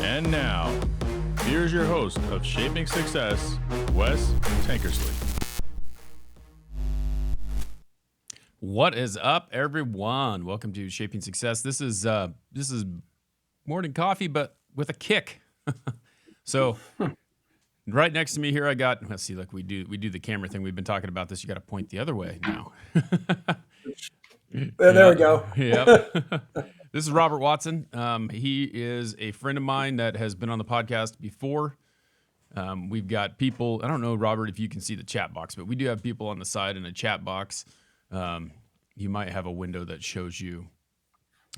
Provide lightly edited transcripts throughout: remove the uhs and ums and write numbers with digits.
And now, here's your host of Shaping Success, Wes Tankersley. What is up, everyone? Welcome to Shaping Success. This is morning coffee, but with a kick. So, right next to me here, I got. Let's see. Look, we do the camera thing. We've been talking about this. You got to point the other way now. There we go. Yep. This is Robert Watson. He is a friend of mine that has been on the podcast before. We've got people. I don't know, Robert, if you can see the chat box, but we do have people on the side in a chat box. You might have a window that shows you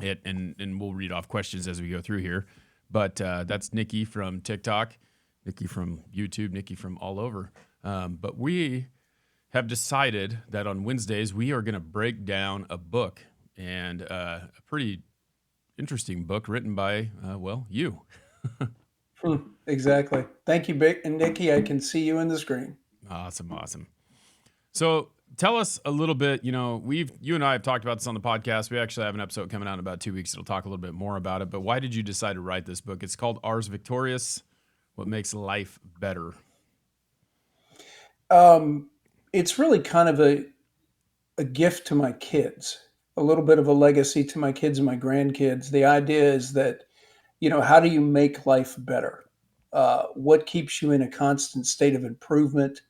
it, and we'll read off questions as we go through here. But that's Nikki from TikTok, Nikki from YouTube, Nikki from all over. But we have decided that on Wednesdays we are going to break down a book, and a pretty interesting book written by, you. Exactly. Thank you, Vic and Nikki. I can see you in the screen. Awesome. So tell us a little bit. You know, you and I have talked about this on the podcast. We actually have an episode coming out in about 2 weeks. It'll talk a little bit more about it. But why did you decide to write this book? It's called Ars Victoris: What Makes Life Better. It's really kind of a gift to my kids, a little bit of a legacy to my kids and my grandkids. The idea is that, how do you make life better? What keeps you in a constant state of improvement?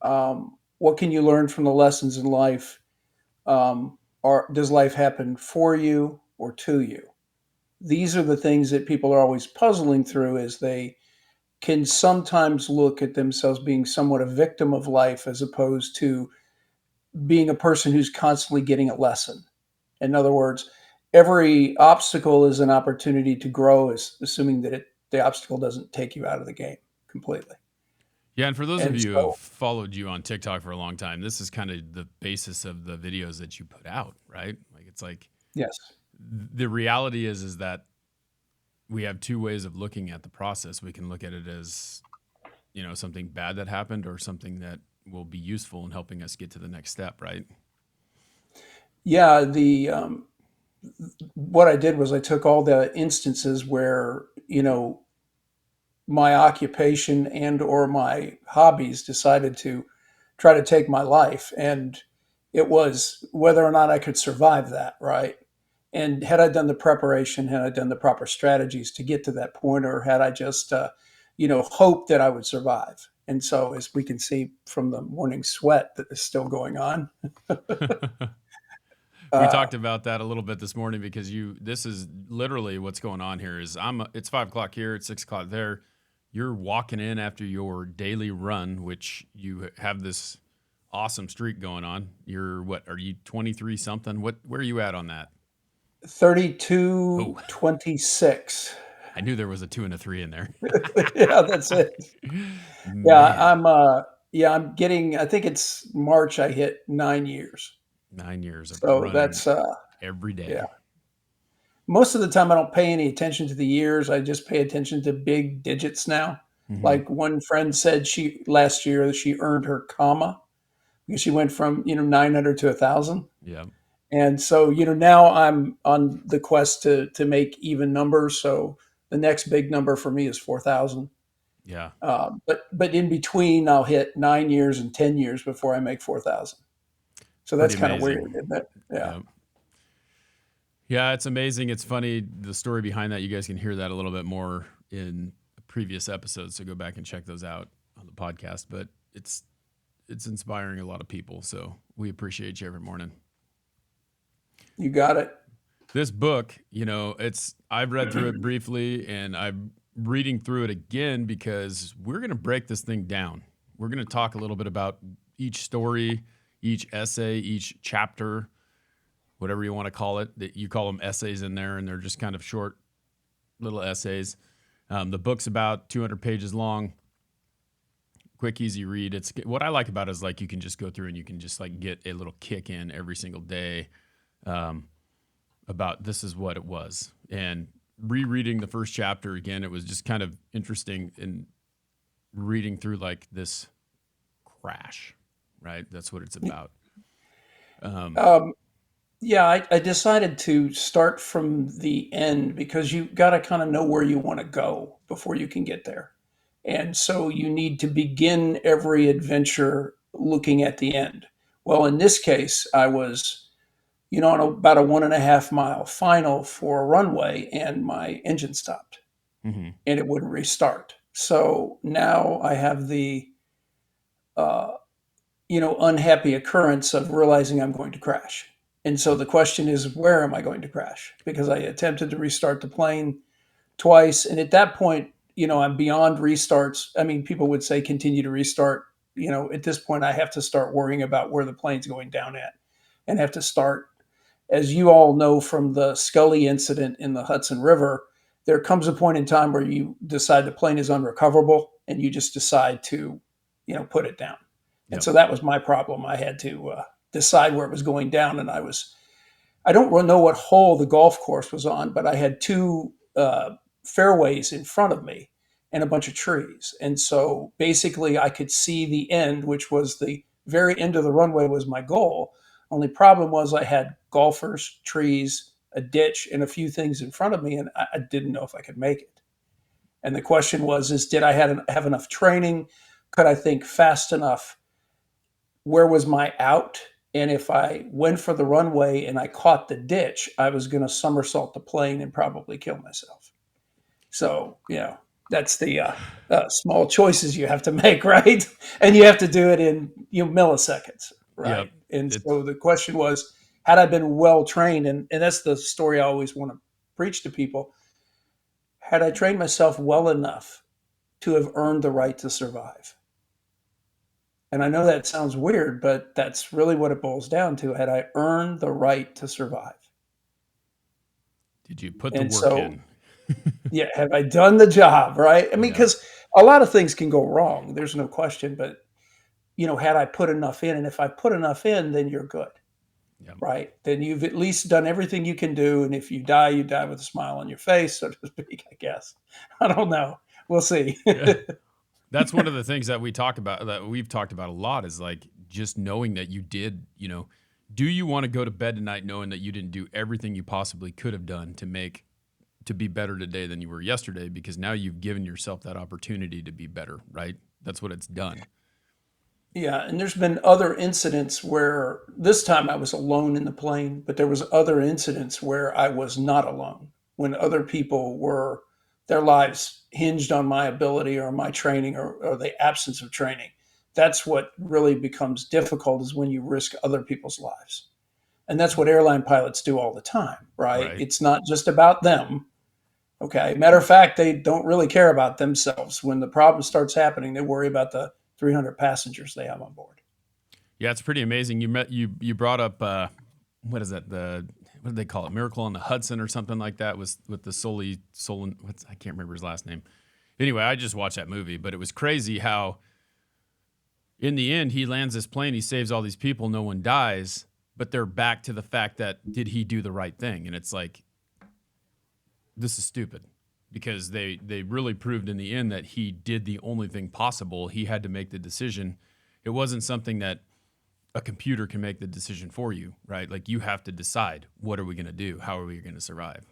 What can you learn from the lessons in life? Or does life happen for you or to you? These are the things that people are always puzzling through, as they can sometimes look at themselves being somewhat a victim of life as opposed to being a person who's constantly getting a lesson. In other words, every obstacle is an opportunity to grow, assuming that the obstacle doesn't take you out of the game completely. Yeah, and for those of you who have followed you on TikTok for a long time, this is kind of the basis of the videos that you put out, right? Like, it's like, yes, the reality is that we have two ways of looking at the process. We can look at it as, something bad that happened, or something that will be useful in helping us get to the next step, right? Yeah, what I did was I took all the instances where, my occupation and or my hobbies decided to try to take my life, and it was whether or not I could survive that, right? And had I done the preparation, had I done the proper strategies to get to that point, or had I just hoped that I would survive? And so, as we can see from the morning sweat that is still going on, we talked about that a little bit this morning, because this is literally what's going on here. It's 5 o'clock here, it's 6 o'clock there. You're walking in after your daily run, which you have this awesome streak going on. Are you 23 something? Where are you at on that? 32:26. I knew there was a 2 and a 3 in there. Yeah, that's it. Yeah, I'm getting, I think it's March, I hit 9 years. 9 years of So running that's every day. Yeah. Most of the time I don't pay any attention to the years. I just pay attention to big digits now. Mm-hmm. Like one friend said, last year she earned her comma because she went from 900 to 1,000. Yeah. And so now I'm on the quest to make even numbers. So the next big number for me is 4,000. Yeah. But in between, I'll hit 9 years and 10 years before I make 4,000. So that's kind of weird, isn't it? Yeah. Yeah, it's amazing. It's funny, the story behind that. You guys can hear that a little bit more in previous episodes, so go back and check those out on the podcast. But it's inspiring a lot of people, so we appreciate you every morning. You got it. This book, I've read through it briefly, and I'm reading through it again because we're going to break this thing down. We're going to talk a little bit about each story, each essay, each chapter, whatever you want to call it. That you call them essays in there, and they're just kind of short little essays. The book's about 200 pages long. Quick, easy read. It's what I like about it is, like, you can just go through and you can just like get a little kick in every single day about this is what it was. And rereading the first chapter again, it was just kind of interesting in reading through like this crash, right? That's what it's about. Yeah, I decided to start from the end because you got to kind of know where you want to go before you can get there. And so you need to begin every adventure looking at the end. Well, in this case, I was, on about a 1.5 mile final for a runway, and my engine stopped Hmm. and it wouldn't restart. So now I have the, uh, unhappy occurrence of realizing I'm going to crash. And so the question is, where am I going to crash? Because I attempted to restart the plane twice. And at that point, I'm beyond restarts. I mean, people would say continue to restart. At this point, I have to start worrying about where the plane's going down at and have to start. As you all know from the Scully incident in the Hudson River, there comes a point in time where you decide the plane is unrecoverable and you just decide to, put it down. And Yep. so that was my problem. I had to decide where it was going down, and I don't really know what hole the golf course was on, but I had two fairways in front of me and a bunch of trees. And so basically, I could see the end, which was the very end of the runway, was my goal. Only problem was I had golfers, trees, a ditch, and a few things in front of me, and I didn't know if I could make it. And the question was, did I have enough training? Could I think fast enough? Where was my out? And if I went for the runway and I caught the ditch, I was going to somersault the plane and probably kill myself. So, that's the small choices you have to make, right? And you have to do it in milliseconds, Yep. right? And It's so the question was, had I been well trained, and that's the story I always want to preach to people, had I trained myself well enough to have earned the right to survive? And I know that sounds weird, but that's really what it boils down to. Had I earned the right to survive? did you put the And work so, in? yeah, have I done the job, right? I mean, Yeah. because a lot of things can go wrong. There's no question. But, had I put enough in? And if I put enough in, then you're good, Yep. right? Then you've at least done everything you can do. And if you die with a smile on your face, so to speak, I guess. I don't know. We'll see. Yeah. That's one of the things that we've talked about a lot is like just knowing that you did, do you want to go to bed tonight knowing that you didn't do everything you possibly could have done to be better today than you were yesterday? Because now you've given yourself that opportunity to be better, right? That's what it's done. Yeah, and there's been other incidents where this time I was alone in the plane, but there was other incidents where I was not alone, when other people were their lives hinged on my ability or my training or the absence of training. That's what really becomes difficult, is when you risk other people's lives. And that's what airline pilots do all the time, right? Right. It's not just about them. Okay. Matter of fact, they don't really care about themselves. When the problem starts happening, they worry about the 300 passengers they have on board. Yeah, it's pretty amazing. You brought up what is that? What did they call it? Miracle on the Hudson or something like that, was with the Sullivan, I can't remember his last name. Anyway, I just watched that movie, but it was crazy how in the end he lands this plane, he saves all these people, no one dies, but they're back to the fact that did he do the right thing? And it's like, this is stupid, because they really proved in the end that he did the only thing possible. He had to make the decision. It wasn't something that a computer can make the decision for you, right? Like, you have to decide, what are we going to do? How are we going to survive?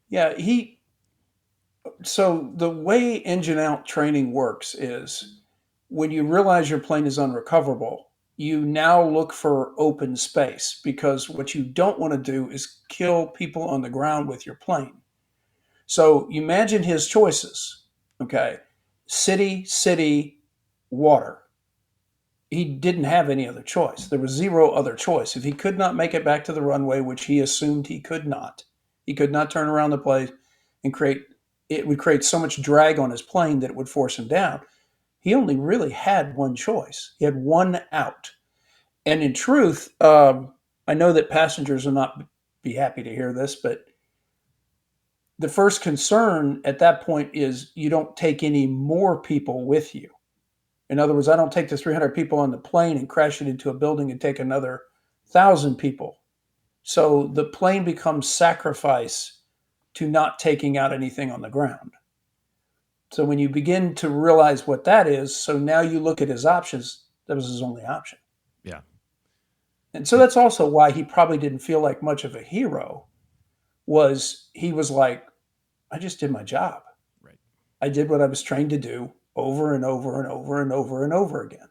Yeah, so the way engine out training works is, when you realize your plane is unrecoverable, you now look for open space, because what you don't want to do is kill people on the ground with your plane. So you imagine his choices. Okay. City, water. He didn't have any other choice. There was zero other choice. If he could not make it back to the runway, which he assumed he could not turn around the plane and it would create so much drag on his plane that it would force him down. He only really had one choice. He had one out. And in truth, I know that passengers will not be happy to hear this, but the first concern at that point is you don't take any more people with you. In other words, I don't take the 300 people on the plane and crash it into a building and take another 1,000 people. So the plane becomes sacrifice to not taking out anything on the ground. So when you begin to realize what that is, so now you look at his options, that was his only option. Yeah. And so that's also why he probably didn't feel like much of a hero. Was he was like, I just did my job. Right. I did what I was trained to do over and over and over and over and over again.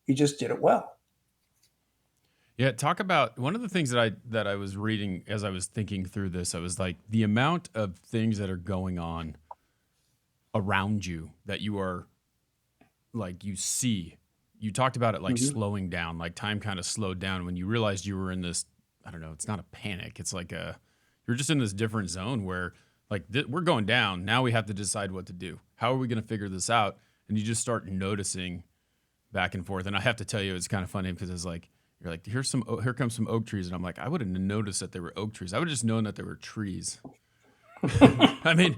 He just did it well. Yeah, talk about one of the things that I was reading as I was thinking through this. I was like, the amount of things that are going on around you that you are like you see. You talked about it like Mm-hmm. slowing down, like time kind of slowed down when you realized you were in this. I don't know. It's not a panic. It's like you're just in this different zone where like we're going down. Now we have to decide what to do. How are we going to figure this out? And you just start noticing back and forth. And I have to tell you, it's kind of funny because it's like you're like, here comes some oak trees, and I'm like, I wouldn't have noticed that they were oak trees. I would have just known that they were trees. I mean,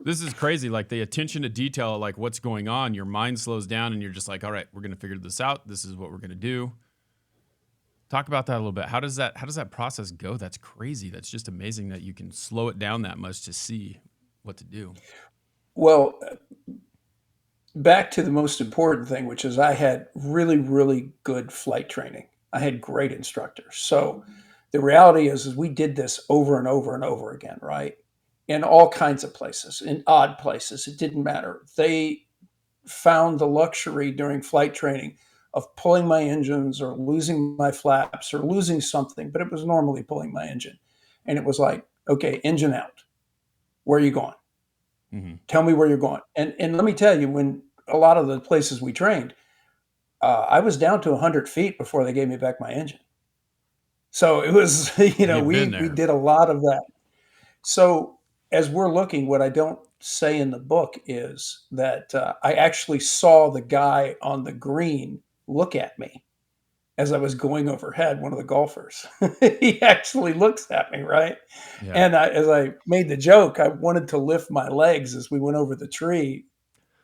this is crazy. Like the attention to detail, like what's going on, your mind slows down, and you're just like, all right, we're gonna figure this out. This is what we're gonna do. Talk about that a little bit. How does that process go? That's crazy. That's just amazing that you can slow it down that much to see what to do. Well, back to the most important thing, which is I had really, really good flight training. I had great instructors. So the reality is we did this over and over and over again, right? In all kinds of places, in odd places. It didn't matter. They found the luxury during flight training of pulling my engines or losing my flaps or losing something, but it was normally pulling my engine. And it was like, okay, engine out. Where are you going? Mm-hmm. Tell me where you're going. And let me tell you, when a lot of the places we trained, I was down to 100 feet before they gave me back my engine. So it was, You've been we there. did a lot of that. So as we're looking, what I don't say in the book is that I actually saw the guy on the green look at me as I was going overhead, one of the golfers. He actually looks at me, right? Yeah. And as I made the joke, I wanted to lift my legs as we went over the tree,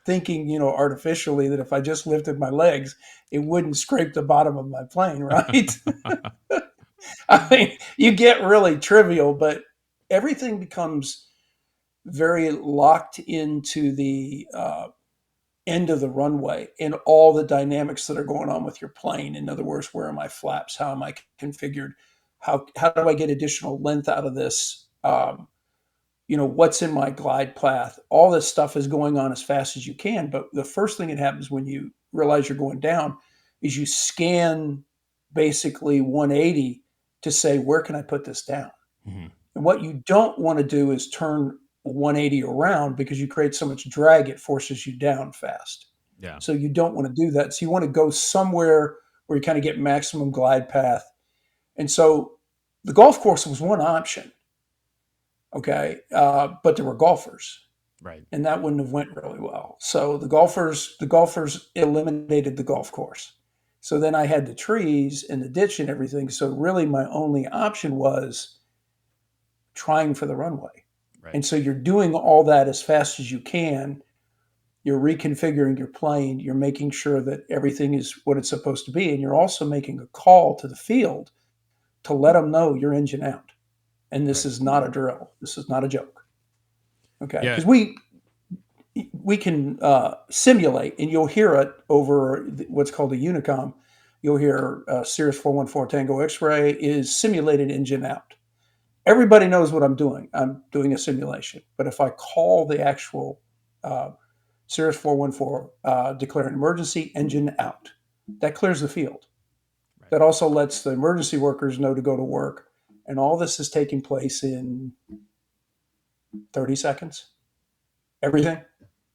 thinking, artificially that if I just lifted my legs, it wouldn't scrape the bottom of my plane, right? I mean, you get really trivial, but everything becomes very locked into the end of the runway and all the dynamics that are going on with your plane. In other words, where are my flaps? How am I configured? How do I get additional length out of this? What's in my glide path? All this stuff is going on as fast as you can. But the first thing that happens when you realize you're going down is you scan basically 180 to say, where can I put this down? Mm-hmm. And what you don't want to do is turn 180 around because you create so much drag, it forces you down fast. Yeah. So you don't want to do that. So you want to go somewhere where you kind of get maximum glide path. And so the golf course was one option. Okay. But there were golfers Right. and that wouldn't have went really well. So the golfers eliminated the golf course. So then I had the trees and the ditch and everything. So really my only option was trying for the runway. Right. And so you're doing all that as fast as you can. You're reconfiguring your plane. You're making sure that everything is what it's supposed to be. And you're also making a call to the field to let them know you're engine out. And this Right. is not a drill. This is not a joke. Okay. Yeah. Because we can simulate, and you'll hear it over what's called a unicom. You'll hear Cirrus 414 Tango X-ray is simulated engine out. Everybody knows what I'm doing. I'm doing a simulation. But if I call the actual Cirrus 414, declare an emergency, engine out, that clears the field. Right. That also lets the emergency workers know to go to work. And all this is taking place in 30 seconds. Everything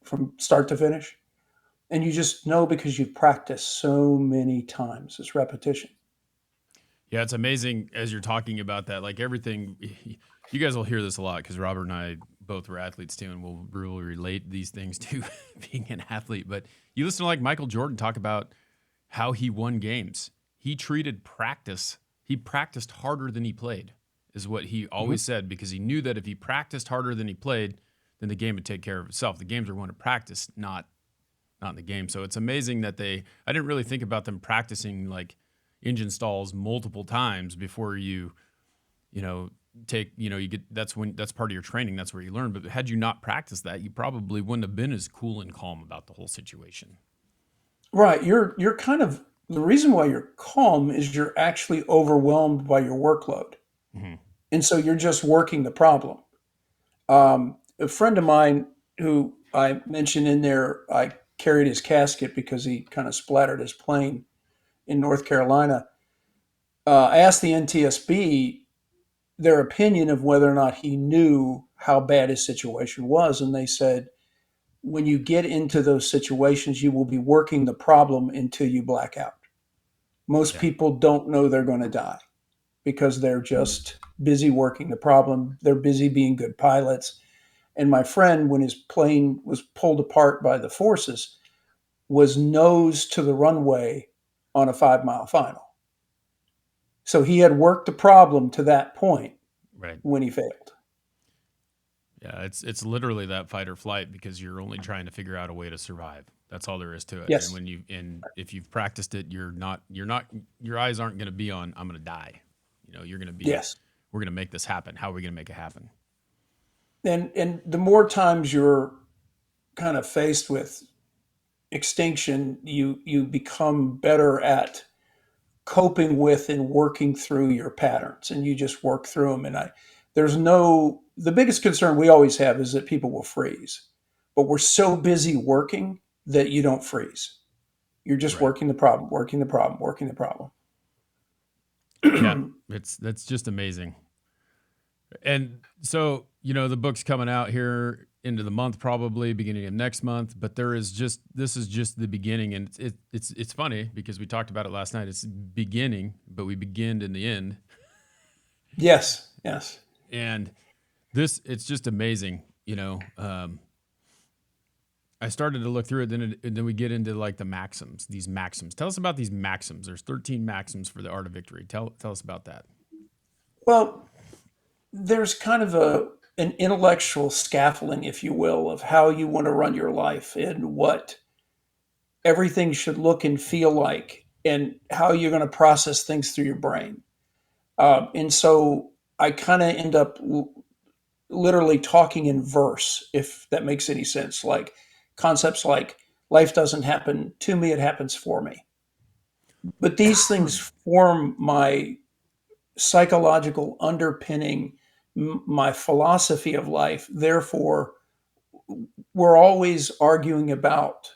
from start to finish. And you just know because you've practiced so many times. It's repetition. Yeah, it's amazing as you're talking about that. Like everything, you guys will hear this a lot because Robert and I both were athletes too, and we'll really relate these things to being an athlete. But you listen to like Michael Jordan talk about how he won games. He treated practice, he practiced harder than he played, is what he always said, because he knew that if he practiced harder than he played, then the game would take care of itself. The games are going to practice, not in the game. So it's amazing that I didn't really think about them practicing like engine stalls multiple times before you take, you get, that's part of your training. That's where you learn. But had you not practiced that, you probably wouldn't have been as cool and calm about the whole situation. Right. You're kind of The reason why you're calm is you're actually overwhelmed by your workload. Hmm. And so you're just working the problem. A friend of mine who I mentioned in there, I carried his casket because he kind of splattered his plane in North Carolina. I asked the NTSB their opinion of whether or not he knew how bad his situation was. And they said, when you get into those situations, you will be working the problem until you black out. Most Yeah. people don't know they're going to die because they're just busy working the problem. They're busy being good pilots. And my friend, when his plane was pulled apart by the forces, was nose to the runway on a 5 mile final. So he had worked the problem to that point Right. when he failed. Yeah. It's literally that fight or flight because you're only trying to figure out a way to survive. That's all there is to it. And Yes. when if you've practiced it, your eyes aren't going to be on, I'm going to die. You're going to be, Yes. we're going to make this happen. How are we going to make it happen? And the more times you're kind of faced with extinction, you become better at coping with and working through your patterns, and you just work through them. And there's no the biggest concern we always have is that people will freeze, but we're so busy working that you don't freeze. You're just Right. working the problem, working the problem, working the problem. Yeah. That's just amazing. And so, the book's coming out here into the month, probably beginning of next month, but this is just the beginning. And it's funny because we talked about it last night. It's beginning, but we begin in the end. Yes, yes. And it's just amazing. I started to look through it, and then we get into like the maxims, these maxims. Tell us about these maxims. There's 13 maxims for the art of victory. Tell us about that. Well, there's kind of an intellectual scaffolding, if you will, of how you want to run your life and what everything should look and feel like, and how you're going to process things through your brain. And so I kind of end up literally talking in verse, if that makes any sense. Like concepts like life doesn't happen to me, it happens for me. But these things form my psychological underpinning, my philosophy of life. Therefore, we're always arguing about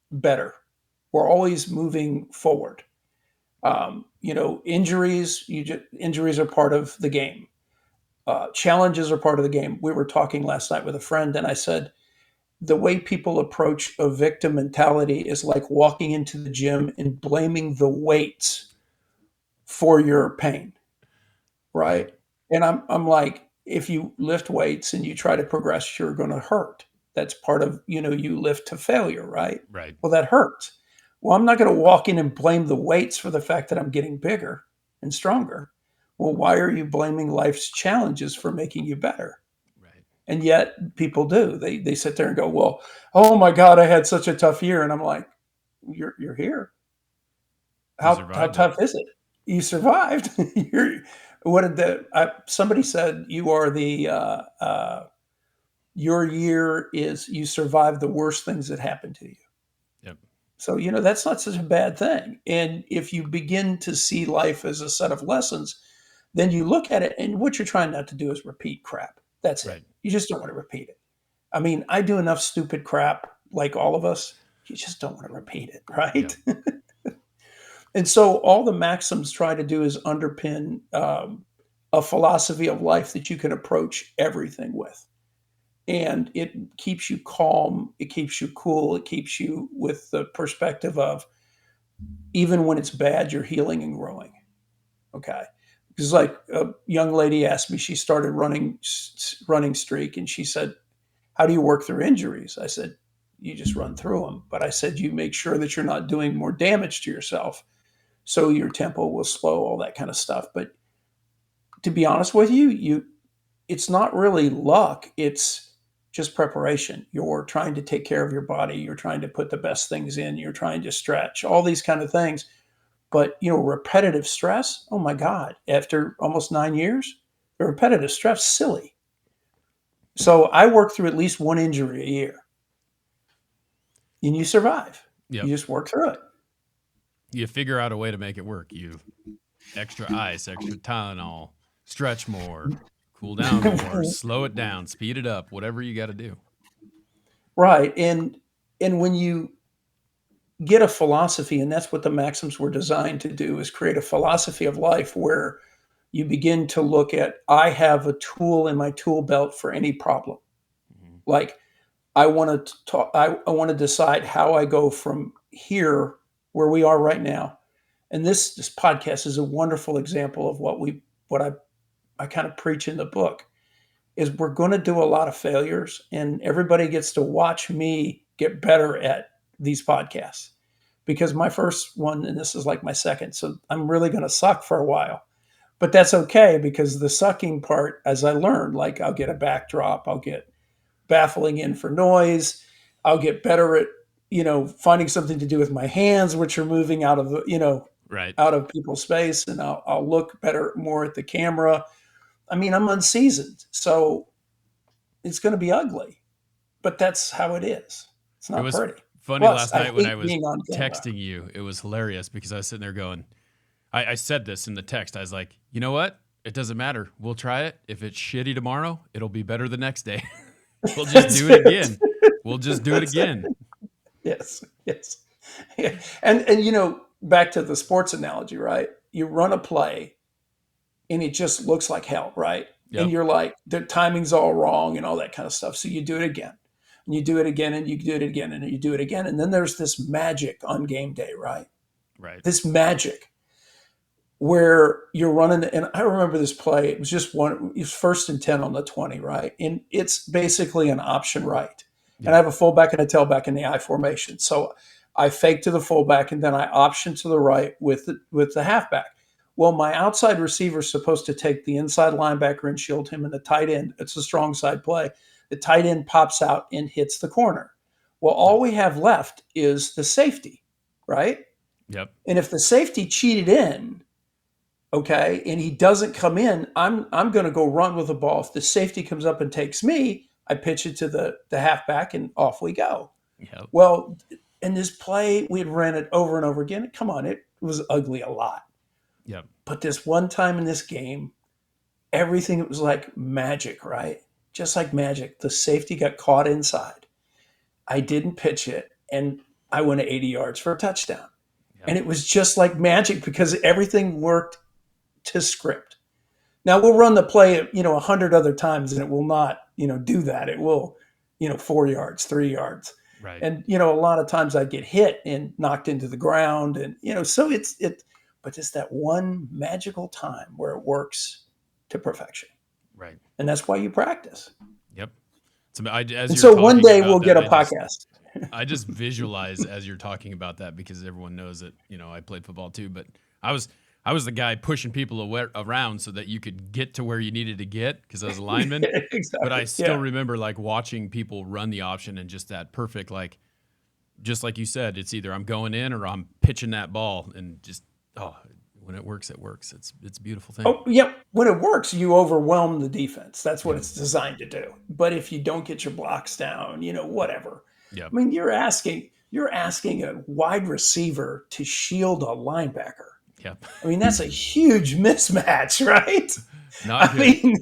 better. We're always moving forward. Injuries are part of the game. Challenges are part of the game. We were talking last night with a friend, and I said the way people approach a victim mentality is like walking into the gym and blaming the weights for your pain, Right. right? And I'm like, if you lift weights and you try to progress, you're going to hurt. That's part of, you lift to failure, right? Right. Well, that hurts. Well, I'm not going to walk in and blame the weights for the fact that I'm getting bigger and stronger. Well, why are you blaming life's challenges for making you better? Right. And yet people do. They sit there and go, well, oh my God, I had such a tough year. And I'm like, you're here. You How survived it. tough is it? You survived. What did somebody said you are your year is you survived the worst things that happened to you. Yep. So, that's not such a bad thing. And if you begin to see life as a set of lessons, then you look at it, and what you're trying not to do is repeat crap. That's it. Right. You just don't want to repeat it. I mean, I do enough stupid crap, like all of us. You just don't want to repeat it, right? Yep. And so all the maxims try to do is underpin a philosophy of life that you can approach everything with. And it keeps you calm, it keeps you cool, it keeps you with the perspective of even when it's bad, you're healing and growing. Okay. Because like a young lady asked me, she started running streak, and she said, how do you work through injuries? I said, you just run through them. But I said, you make sure that you're not doing more damage to yourself, so your tempo will slow, all that kind of stuff. But to be honest with you, it's not really luck. It's just preparation. You're trying to take care of your body. You're trying to put the best things in. You're trying to stretch, all these kind of things. But, repetitive stress, oh my God, after almost 9 years, the repetitive stress, silly. So I work through at least one injury a year, and you survive. You Yep. just work through it. you figure out a way to make it work. You extra ice, extra Tylenol, stretch more, cool down more, slow it down, speed it up, whatever you got to do. Right. And when you get a philosophy, and that's what the maxims were designed to do, is create a philosophy of life where you begin to look at, I have a tool in my tool belt for any problem. Mm-hmm. Like I want to talk, I want to decide how I go from here where we are right now. And this podcast is a wonderful example of what I kind of preach in the book is we're going to do a lot of failures, and everybody gets to watch me get better at these podcasts, because my first one, and this is like my second, so I'm really going to suck for a while, but that's okay, because the sucking part, as I learned, like I'll get a backdrop, I'll get baffling in for noise, I'll get better at, finding something to do with my hands, which are moving out of the, Right. out of people's space, and I'll look better more at the camera. I mean, I'm unseasoned, so it's going to be ugly, but that's how it is. It's It not was pretty. funny Plus, last I night when I hate was being on camera. texting you. It was hilarious because I was sitting there going, I said this in the text. I was like, you know what? It doesn't matter. We'll try it. If it's shitty tomorrow, it'll be better the next day. We'll just do it again. We'll just do it again. Yes, yes. Yeah. And back to the sports analogy, right? You run a play and it just looks like hell, right? Yep. And you're like, the timing's all wrong and all that kind of stuff. So you do it again. And you do it again, and you do it again, and you do it again. And then there's this magic on game day, right? Right. This magic where you're running, and I remember this play. It was just one. It was 1st and 10 on the 20, right? And it's basically an option right. Yeah. And I have a fullback and a tailback in the I formation. So I fake to the fullback, and then I option to the right with the halfback. Well, my outside receiver is supposed to take the inside linebacker and shield him, and the tight end, it's a strong side play. The tight end pops out and hits the corner. Well, all we have left is the safety, right? Yep. And if the safety cheated in, okay, and he doesn't come in, I'm going to go run with the ball. If the safety comes up and takes me, I pitch it to the halfback, and off we go. Yep. Well, in this play, we had ran it over and over again. Come on, it was ugly a lot. Yep. But this one time in this game, everything was like magic, right? Just like magic. The safety got caught inside. I didn't pitch it, and I went 80 yards for a touchdown. Yep. And it was just like magic because everything worked to script. Now we'll run the play, 100 other times, and it will not, do that. It will, 4 yards, 3 yards. Right. And, a lot of times I get hit and knocked into the ground, and, so but it's that one magical time where it works to perfection. Right. And that's why you practice. Yep. So one day we'll get a podcast. I just visualize as you're talking about that, because everyone knows that, I played football too, but I was the guy pushing people around so that you could get to where you needed to get, because I was a lineman. Exactly. But I still remember like watching people run the option, and just that perfect, like, just like you said, it's either I'm going in or I'm pitching that ball, and just, when it works, it works. It's a beautiful thing. Oh, yeah. When it works, you overwhelm the defense. That's what it's designed to do. But if you don't get your blocks down, whatever. Yep. I mean, you're asking a wide receiver to shield a linebacker. Yep. I mean, that's a huge mismatch, right? Not good. I mean,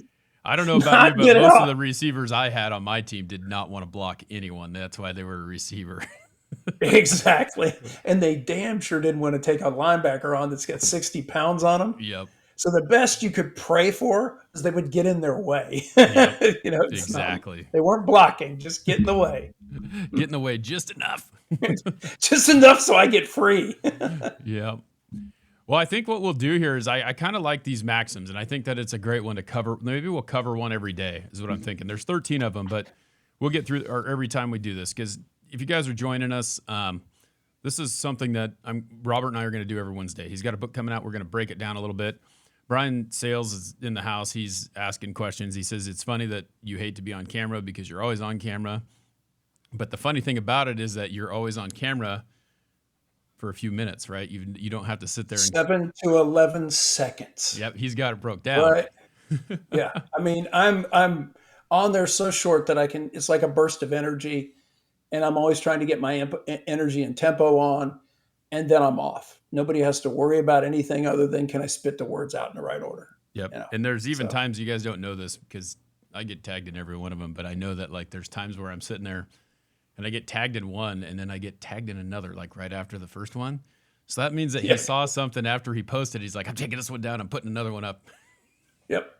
I don't know about you, but most of the receivers I had on my team did not want to block anyone. That's why they were a receiver. Exactly. And they damn sure didn't want to take a linebacker on that's got 60 pounds on them. Yep. So the best you could pray for is they would get in their way. Yep. Exactly. They weren't blocking, just get in the way. Get in the way just enough. Just enough so I get free. Yep. Well, I think what we'll do here is I kind of like these maxims, and I think that it's a great one to cover. Maybe we'll cover one every day is what I'm thinking. There's 13 of them, but we'll get through or every time we do this, because if you guys are joining us, this is something that Robert and I are going to do every Wednesday. He's got a book coming out. We're going to break it down a little bit. Brian Sales is in the house. He's asking questions. He says, it's funny that you hate to be on camera because you're always on camera. But the funny thing about it is that you're always on camera for a few minutes, right? You don't have to sit there. 7 to 11 seconds. Yep, he's got it broke down. Right. Yeah. I mean, I'm on there so short that it's like a burst of energy, and I'm always trying to get my energy and tempo on. and then I'm off. Nobody has to worry about anything other than, can I spit the words out in the right order? Yep. And there's even times, you guys don't know this because I get tagged in every one of them, but I know that like there's times where I'm sitting there and I get tagged in one and then I get tagged in another, like right after the first one. So that means that he saw something after he posted. He's like, I'm taking this one down. I'm putting another one up. Yep.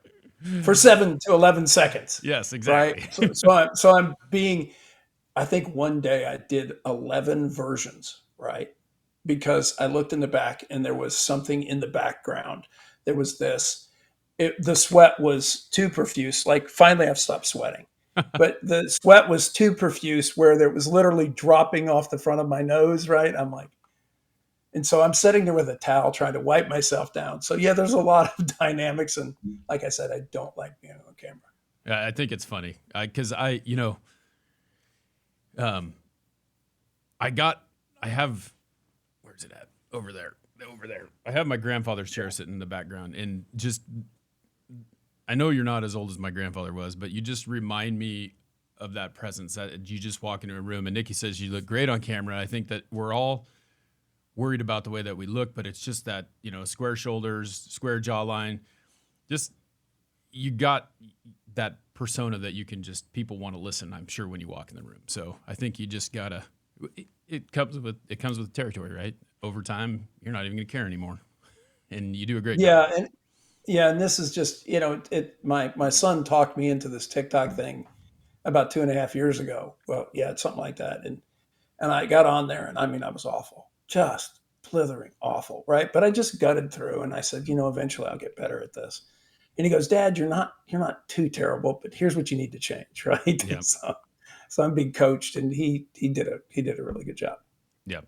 For 7 to 11 seconds. Yes, exactly. Right. So I'm being, I think one day I did 11 versions, right? Because I looked in the back and there was something in the background. There was this. The sweat was too profuse. Like finally I've stopped sweating. But the sweat was too profuse where there was literally dropping off the front of my nose, right? I'm like, and so I'm sitting there with a towel trying to wipe myself down. So yeah, there's a lot of dynamics. And like I said, I don't like being on camera. Yeah, I think it's funny because I have, where's it at? Over there. I have my grandfather's chair sitting in the background, and just, I know you're not as old as my grandfather was, but you just remind me of that presence that you just walk into a room and Nikki says you look great on camera. I think that we're all worried about the way that we look, but it's just that, square shoulders, square jawline, just, you got that persona that you can just, people want to listen, I'm sure, when you walk in the room. So I think you just gotta, it comes with territory, right? Over time, you're not even gonna care anymore, and you do a great job. And this is just, my son talked me into this TikTok thing about 2.5 years ago. Well, yeah, it's something like that. And I got on there, and I mean, I was awful, just blithering awful, right? But I just gutted through, and I said, eventually I'll get better at this. And he goes, Dad, you're not too terrible, but here's what you need to change, right? Yep. So I'm being coached, and he did a really good job. Yep.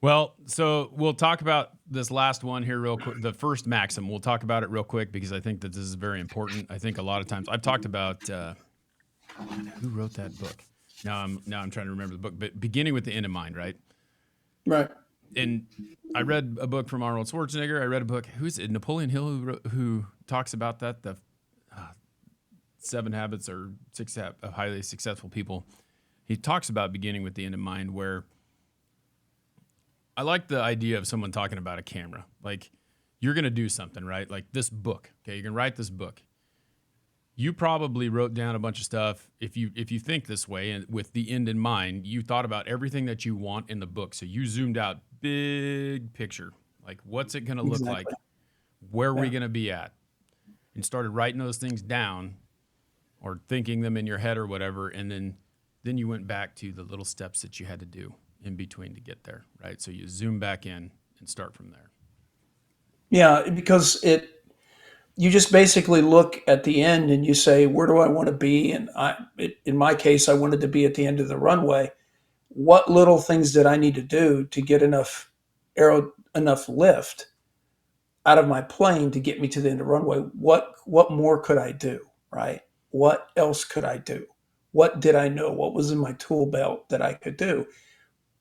Well, so we'll talk about this last one here real quick. The first maxim, we'll talk about it real quick because I think that this is very important. I think a lot of times I've talked about who wrote that book. Now I'm trying to remember the book, but beginning with the end in mind, right? Right. And I read a book from Arnold Schwarzenegger. I read a book. Who's it? Napoleon Hill, who talks about that, the 7 habits or 6 of highly successful people. He talks about beginning with the end in mind, where I like the idea of someone talking about a camera. Like, you're going to do something, right? Like this book. Okay, you're going to write this book. You probably wrote down a bunch of stuff. If you think this way and with the end in mind, you thought about everything that you want in the book. So you zoomed out, big picture. Like, what's it going to look like? Where are we going to be at? And started writing those things down or thinking them in your head or whatever. And then you went back to the little steps that you had to do in between to get there, right? So you zoom back in and start from there. Yeah, because you just basically look at the end and you say, where do I want to be? And in my case, I wanted to be at the end of the runway. What little things did I need to do to get enough lift out of my plane to get me to the end of the runway? What more could I do, right? What else could I do? What did I know? What was in my tool belt that I could do?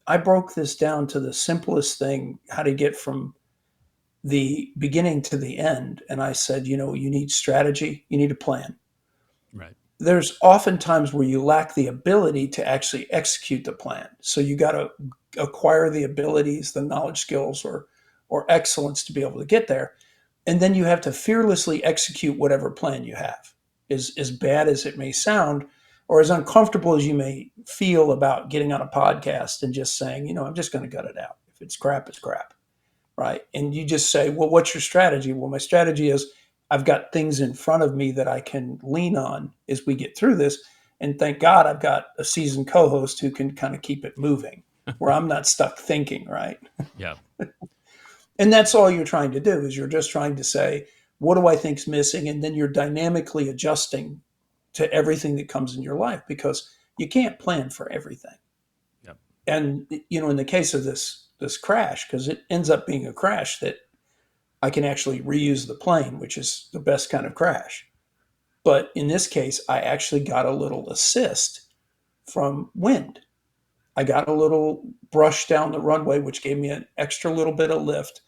I broke this down to the simplest thing, how to get from the beginning to the end. And I said, you need strategy, you need a plan. Right. There's often times where you lack the ability to actually execute the plan. So you got to acquire the abilities, the knowledge, skills, or excellence to be able to get there. And then you have to fearlessly execute whatever plan you have. As bad as it may sound, or as uncomfortable as you may feel about getting on a podcast and just saying, I'm just going to gut it out. If it's crap, it's crap. Right. And you just say, well, what's your strategy? Well, my strategy is I've got things in front of me that I can lean on as we get through this. And thank God I've got a seasoned co-host who can kind of keep it moving where I'm not stuck thinking. Right. Yeah. And that's all you're trying to do is you're just trying to say, what do I think's missing? And then you're dynamically adjusting to everything that comes in your life because you can't plan for everything. Yep. And, in the case of this crash, because it ends up being a crash that I can actually reuse the plane, which is the best kind of crash. But in this case, I actually got a little assist from wind. I got a little brush down the runway, which gave me an extra little bit of lift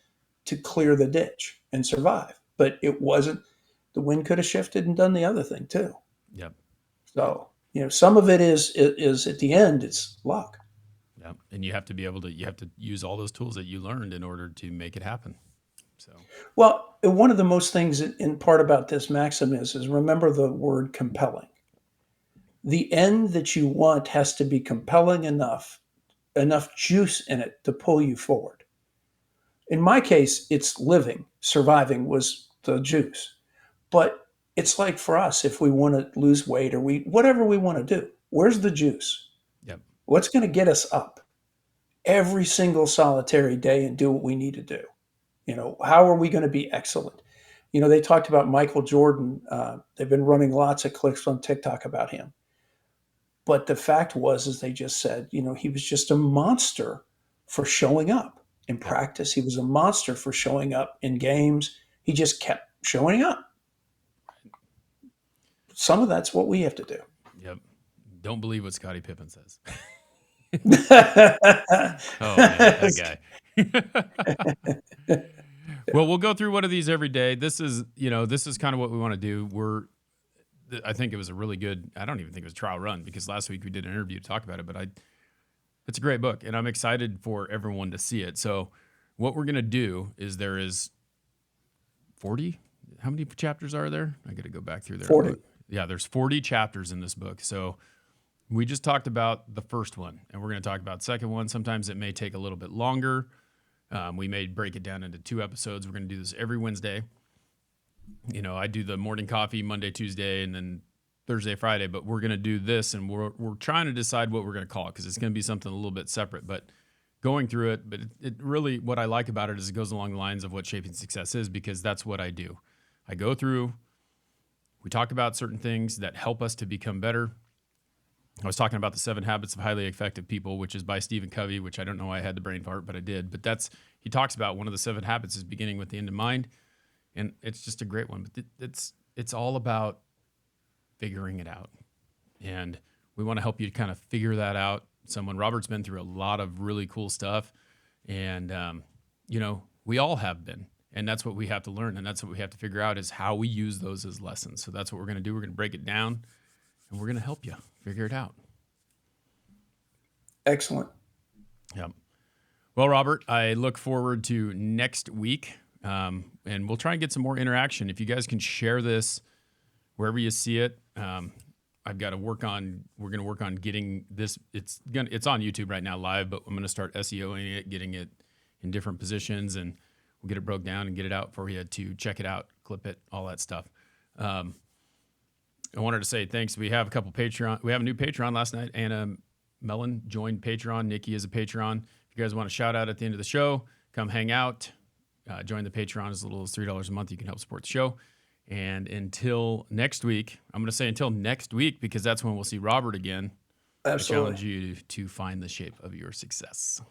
to clear the ditch and survive. But it wasn't, the wind could have shifted and done the other thing too. Yep. So, some of it is at the end, it's luck. Yeah. And you have to be able to, you have to use all those tools that you learned in order to make it happen. So, Well, one of the most things in part about this maxim is remember the word compelling. The end that you want has to be compelling enough juice in it to pull you forward. In my case, it's living, surviving was the juice. But it's like for us, if we want to lose weight or whatever we want to do, where's the juice? yep. What's going to get us up every single solitary day and do what we need to do? How are we going to be excellent? They talked about Michael Jordan. They've been running lots of clips on TikTok about him. But the fact is they just said, he was just a monster for showing up in practice. He was a monster for showing up in games. He just kept showing up. Some of that's what we have to do. Yep. Don't believe what Scottie Pippen says. Oh, man, that guy. Well, we'll go through one of these every day. This is kind of what we want to do. I think it was a really good, I don't even think it was a trial run because last week we did an interview to talk about it, but it's a great book and I'm excited for everyone to see it. So what we're going to do is there is 40, how many chapters are there? I got to go back through there. 40. Yeah, there's 40 chapters in this book. So we just talked about the first one and we're going to talk about the second one. Sometimes it may take a little bit longer. We may break it down into 2 episodes. We're going to do this every Wednesday. I do the morning coffee Monday, Tuesday, and then Thursday, Friday, but we're going to do this and we're trying to decide what we're going to call it because it's going to be something a little bit separate, but going through it. But it really, what I like about it is it goes along the lines of what Shaping Success is because that's what I do. I go through, we talk about certain things that help us to become better. I was talking about the 7 Habits of Highly Effective People, which is by Stephen Covey, which I don't know why I had the brain fart, but I did. But he talks about one of the 7 habits is beginning with the end in mind. And it's just a great one, but it's all about figuring it out. And we want to help you kind of figure that out. Robert's been through a lot of really cool stuff. And, we all have been. And that's what we have to learn. And that's what we have to figure out is how we use those as lessons. So that's what we're going to do. We're going to break it down and we're going to help you figure it out. Excellent. Yep. Well, Robert, I look forward to next week. And we'll try and get some more interaction. If you guys can share this wherever you see it, we're going to work on getting this. It's on YouTube right now live, but I'm going to start SEOing it, getting it in different positions, and we'll get it broke down and get it out for you to check it out, clip it, all that stuff. I wanted to say thanks. We have we have a new Patreon last night. Anna Mellon joined Patreon. Nikki is a Patreon. If you guys want a shout out at the end of the show, come hang out. Join the Patreon as little as $3 a month. You can help support the show. And until next week, I'm going to say until next week because that's when we'll see Robert again. Absolutely. I challenge you to find the shape of your success.